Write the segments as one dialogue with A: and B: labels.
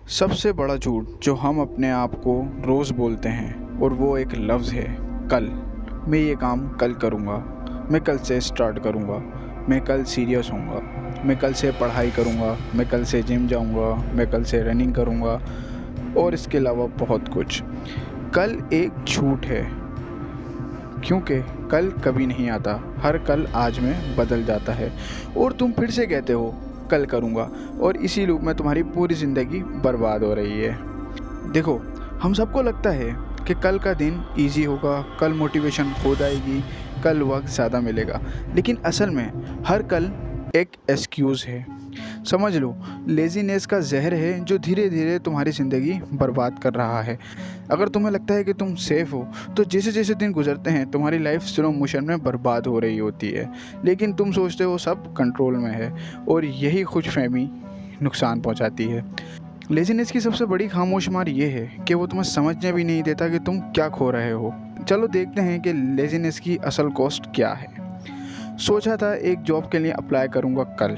A: सबसे बड़ा झूठ जो हम अपने आप को रोज़ बोलते हैं और वो एक लफ्ज़ है कल। मैं ये काम कल करूँगा, मैं कल से स्टार्ट करूँगा, मैं कल सीरियस होऊंगा, मैं कल से पढ़ाई करूँगा, मैं कल से जिम जाऊँगा, मैं कल से रनिंग करूँगा और इसके अलावा बहुत कुछ। कल एक झूठ है क्योंकि कल कभी नहीं आता, हर कल आज में बदल जाता है और तुम फिर से कहते हो कल करूँगा और इसी लूप में तुम्हारी पूरी ज़िंदगी बर्बाद हो रही है। देखो, हम सबको लगता है कि कल का दिन इजी होगा, कल मोटिवेशन खो जाएगी, कल वक्त ज़्यादा मिलेगा, लेकिन असल में हर कल एक एक्सक्यूज़ है। समझ लो, लेज़ीनेस का जहर है जो धीरे धीरे तुम्हारी ज़िंदगी बर्बाद कर रहा है। अगर तुम्हें लगता है कि तुम सेफ़ हो तो जैसे जैसे दिन गुजरते हैं तुम्हारी लाइफ स्लो मोशन में बर्बाद हो रही होती है, लेकिन तुम सोचते हो सब कंट्रोल में है और यही खुशफहमी नुकसान पहुंचाती है। लेज़ीनेस की सबसे बड़ी खामोश मार ये है कि वो तुम्हें समझने भी नहीं देता कि तुम क्या खो रहे हो। चलो देखते हैं कि लेज़ीनेस की असल कॉस्ट क्या है। सोचा था एक जॉब के लिए अप्लाई करूँगा कल,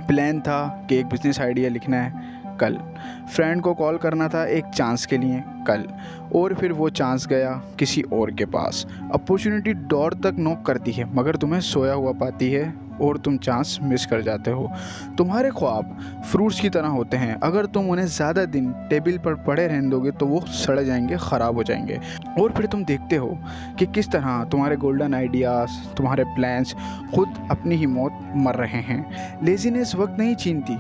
A: प्लान था कि एक बिज़नेस आइडिया लिखना है कल, फ्रेंड को कॉल करना था एक चांस के लिए कल, और फिर वो चांस गया किसी और के पास। अपॉर्चुनिटी डोर तक नॉक करती है मगर तुम्हें सोया हुआ पाती है और तुम चांस मिस कर जाते हो। तुम्हारे ख्वाब फ्रूट्स की तरह होते हैं, अगर तुम उन्हें ज़्यादा दिन टेबल पर पड़े रहने दोगे तो वो सड़ जाएंगे, ख़राब हो जाएंगे और फिर तुम देखते हो कि किस तरह तुम्हारे गोल्डन आइडियाज़, तुम्हारे प्लान्स खुद अपनी ही मौत मर रहे हैं। लेज़ीनेस वक्त नहीं छीनती,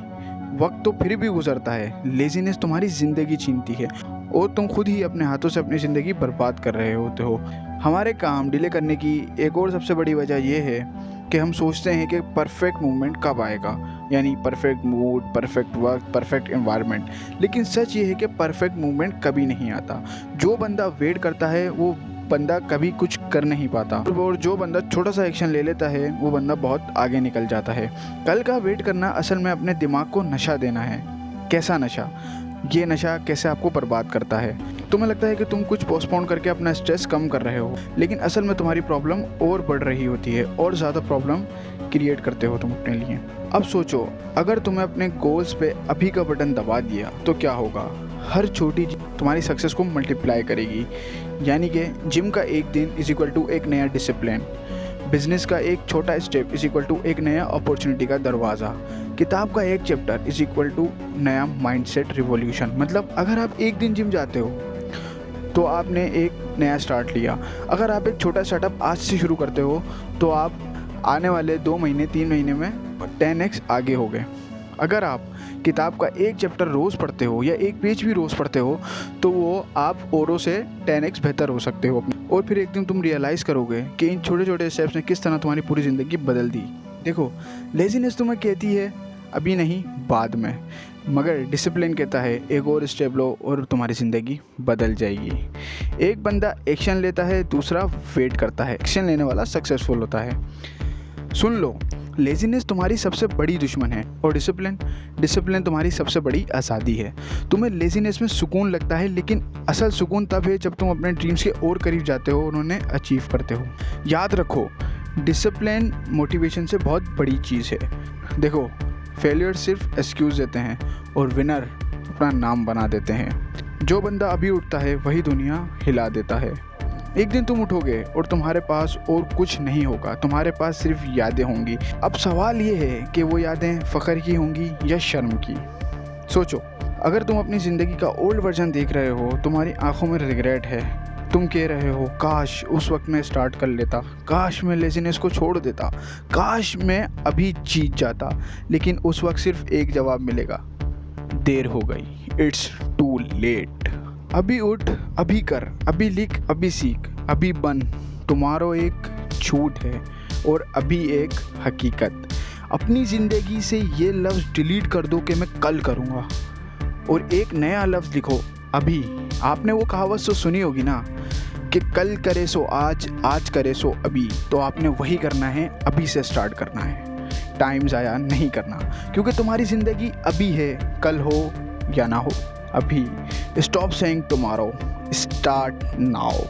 A: वक्त तो फिर भी गुजरता है। लेज़ीनेस तुम्हारी ज़िंदगी छीनती है और तुम खुद ही अपने हाथों से अपनी ज़िंदगी बर्बाद कर रहे होते हो। हमारे काम डिले करने की एक और सबसे बड़ी वजह यह है कि हम सोचते हैं कि परफेक्ट मूवमेंट कब आएगा, यानी परफेक्ट मूड, परफेक्ट वक्त, परफेक्ट एनवायरनमेंट। लेकिन सच ये है कि परफेक्ट मूवमेंट कभी नहीं आता। जो बंदा वेट करता है वो बंदा कभी कुछ कर नहीं पाता और जो बंदा छोटा सा एक्शन ले लेता है वो बंदा बहुत आगे निकल जाता है। कल का वेट करना असल में अपने दिमाग को नशा देना है। कैसा नशा? ये नशा कैसे आपको बर्बाद करता है। तुम्हें लगता है कि तुम कुछ पोस्टपोन करके अपना स्ट्रेस कम कर रहे हो, लेकिन असल में तुम्हारी प्रॉब्लम और बढ़ रही होती है और ज़्यादा प्रॉब्लम क्रिएट करते हो तुम अपने लिए। अब सोचो, अगर तुम्हें अपने गोल्स पे अभी का बटन दबा दिया तो क्या होगा? हर छोटी तुम्हारी सक्सेस को मल्टीप्लाई करेगी। यानी कि जिम का एक दिन इज इक्वल टू एक नया डिसिप्लिन, बिजनेस का एक छोटा स्टेप इज इक्वल टू एक नया अपॉर्चुनिटी का दरवाज़ा, किताब का एक चैप्टर इज इक्वल टू नया माइंडसेट रिवॉल्यूशन। मतलब अगर आप एक दिन जिम जाते हो तो आपने एक नया स्टार्ट लिया। अगर आप एक छोटा स्टार्टअप आज से शुरू करते हो तो आप आने वाले 2 महीने 3 महीने में 10x आगे हो गए। अगर आप किताब का एक चैप्टर रोज़ पढ़ते हो या एक पेज भी रोज़ पढ़ते हो तो वो आप औरों से 10x बेहतर हो सकते हो। और फिर एक दिन तुम रियलाइज़ करोगे कि इन छोटे छोटे स्टेप्स ने किस तरह तुम्हारी पूरी ज़िंदगी बदल दी। देखो, लेज़ीनेस तुम्हें कहती है अभी नहीं, बाद में, मगर डिसिप्लिन कहता है एक और स्टेप लो और तुम्हारी ज़िंदगी बदल जाएगी। एक बंदा एक्शन लेता है, दूसरा वेट करता है। एक्शन लेने वाला सक्सेसफुल होता है। सुन लो, लेज़ीनेस तुम्हारी सबसे बड़ी दुश्मन है और डिसिप्लिन तुम्हारी सबसे बड़ी आज़ादी है। तुम्हें लेज़ीनेस में सुकून लगता है, लेकिन असल सुकून तब है जब तुम अपने ड्रीम्स के और करीब जाते हो और उन्हें अचीव करते हो। याद रखो, डिसिप्लिन मोटिवेशन से बहुत बड़ी चीज़ है। देखो, फेलियर सिर्फ एक्सक्यूज़ देते हैं और विनर अपना नाम बना देते हैं। जो बंदा अभी उठता है वही दुनिया हिला देता है। एक दिन तुम उठोगे और तुम्हारे पास और कुछ नहीं होगा, तुम्हारे पास सिर्फ यादें होंगी। अब सवाल ये है कि वो यादें फ़ख्र की होंगी या शर्म की। सोचो, अगर तुम अपनी ज़िंदगी का ओल्ड वर्जन देख रहे हो, तुम्हारी आंखों में रिग्रेट है, तुम कह रहे हो काश उस वक्त मैं स्टार्ट कर लेता, काश मैं लेज़ीनेस को छोड़ देता, काश मैं अभी जीत जाता। लेकिन उस वक्त सिर्फ एक जवाब मिलेगा, देर हो गई, इट्स टू लेट। अभी उठ, अभी कर, अभी लिख, अभी सीख, अभी बन। टुमारो एक झूठ है और अभी एक हकीकत। अपनी ज़िंदगी से ये लफ्ज़ डिलीट कर दो कि मैं कल करूँगा और एक नया लफ्ज़ लिखो, अभी। आपने वो कहावत तो सुनी होगी ना कि कल करे सो आज, आज करे सो अभी। तो आपने वही करना है, अभी से स्टार्ट करना है, टाइम ज़ाया नहीं करना, क्योंकि तुम्हारी ज़िंदगी अभी है, कल हो या ना हो, अभी। Stop saying tomorrow, start now.